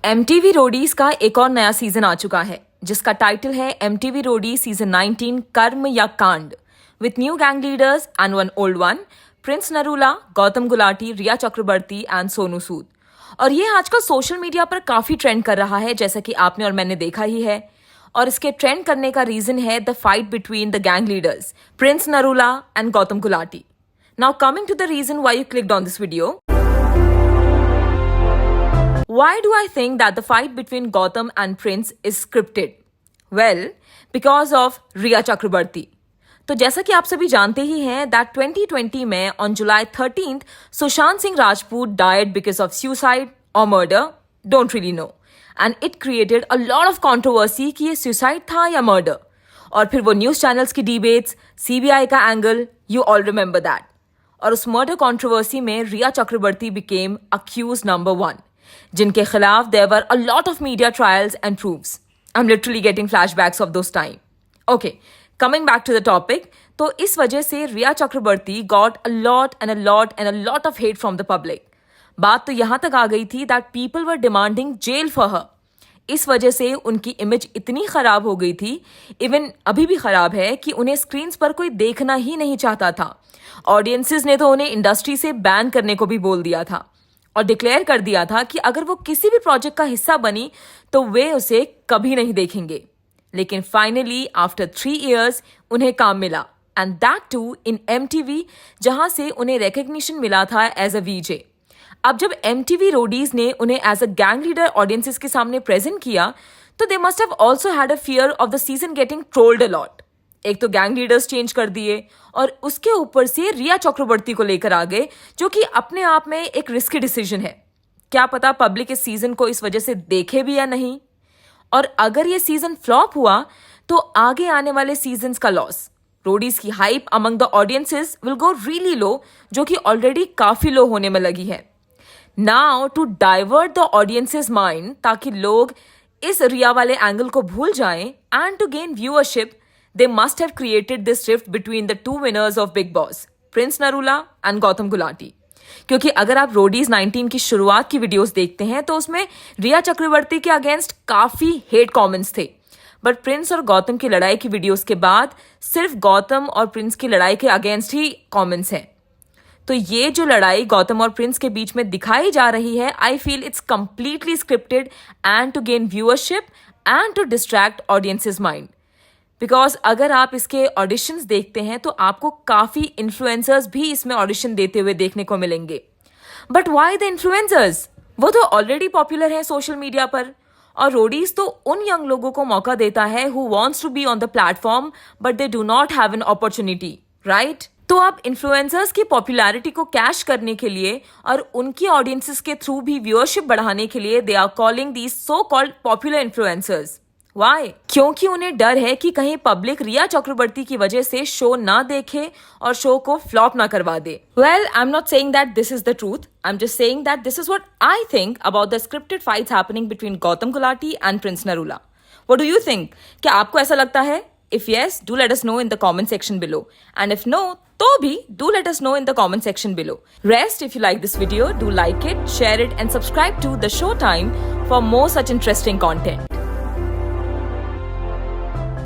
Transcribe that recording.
MTV Roadies का एक और नया सीजन आ चुका है जिसका टाइटल है MTV रोडीज सीजन 19 कर्म या कांड with new gang leaders and one old one, Prince Narula, Gautam Gulati, Rhea Chakraborty and Sonu Sood. और ये आजकल सोशल मीडिया पर काफी ट्रेंड कर रहा है, जैसा कि आपने और मैंने देखा ही है। और इसके ट्रेंड करने का रीजन है the fight between the gang leaders Prince Narula and Gautam Gulati. Now coming to the reason why you clicked on this video. Why do I think that the fight between Gautam and Prince is scripted? Well, because of Riya Chakrabarti. तो जैसा कि आप सभी जानते ही हैं that 2020 में on July 13th Sushant Singh Rajput died because of suicide or murder, don't really know. And it created a lot of controversy कि ये suicide था या murder. और फिर वो न्यूज चैनल्स की डिबेट्स, CBI का angle, you all remember that. और उस मर्डर कंट्रोवर्सी में रिया चक्रवर्ती became accused number 1, जिनके खिलाफ there were a lot of media trials and proofs. I'm literally getting flashbacks of those time. Okay, coming back to the topic. तो इस वजह से रिया चक्रवर्ती got a lot of hate from the public. बात तो यहाँ तक आ गई थी that people were demanding jail for her. इस वजह से उनकी इमेज इतनी खराब हो गई थी, इवन अभी भी खराब है, कि उन्हें स्क्रीन्स पर कोई देखना ही नहीं चाहता था। ऑडियंसेस ने तो उन्हें इंडस्ट्री से बैन करने को भी बोल दिया था और डिक्लेयर कर दिया था कि अगर वो किसी भी प्रोजेक्ट का हिस्सा बनी तो वे उसे कभी नहीं देखेंगे। लेकिन फाइनली आफ्टर 3 years उन्हें काम मिला, and that too in MTV, जहां से उन्हें रिकग्निशन मिला था एज अ VJ। अब जब MTV रोडीज ने उन्हें as a gang leader audiences के सामने प्रेजेंट किया तो they must have also had a fear of the season getting trolled a lot. एक तो गैंग लीडर्स चेंज कर दिए और उसके ऊपर से रिया चक्रवर्ती को लेकर आ गए, जो कि अपने आप में एक रिस्की डिसीजन है। क्या पता पब्लिक इस सीजन को इस वजह से देखे भी या नहीं, और अगर ये सीजन फ्लॉप हुआ तो आगे आने वाले सीजन्स का लॉस। रोडीज की hype among the audiences will go really low, जो कि ऑलरेडी काफी लो होने में लगी है। Now to divert the audiences mind, ताकि लोग इस रिया वाले एंगल को भूल जाएं, and to gain viewership, they must have created this rift between the two winners of Big Boss, Prince Narula and Gautam Gulati. क्योंकि अगर आप रोडीज 19 की शुरुआत की वीडियोस देखते हैं तो उसमें रिया चक्रवर्ती के अगेंस्ट काफी हेट कमेंट्स थे, बट प्रिंस और गौतम की लड़ाई की वीडियोस के बाद सिर्फ गौतम और प्रिंस की लड़ाई के अगेंस्ट ही कमेंट्स हैं। तो ये जो लड़ाई गौतम और प्रिंस के बीच में दिखाई जा रही है, I feel it's completely scripted and to gain viewership and to distract audiences mind. Because अगर आप इसके ऑडिशंस देखते हैं तो आपको काफी इन्फ्लुएंसर्स भी इसमें ऑडिशन देते हुए देखने को मिलेंगे। But why the influencers? वो तो ऑलरेडी पॉपुलर है सोशल मीडिया पर, और रोडीज तो उन यंग लोगों को मौका देता है who wants to be on the platform but they do not have an opportunity, right? तो आप इन्फ्लुएंसर्स की पॉपुलैरिटी को कैश करने के लिए और उनकी ऑडियंसेस के थ्रू भी व्यूअरशिप बढ़ाने के लिए they are calling these so called popular influencers. Why? क्योंकि उन्हें डर है कि कहीं पब्लिक रिया चक्रवर्ती की वजह से शो ना देखे और शो को फ्लॉप ना करवा दे। Well, I'm not saying that this is the truth. I'm just saying that this is what I think about the scripted fights happening between Gautam Gulati and Prince Narula. What do you think? क्या आपको ऐसा लगता है? If yes, do let us know in the comment section below. And if no, तो भी do let us know in the comment section below. Rest, if you like this video, do like it, share it and subscribe to The Showtime for more such interesting content.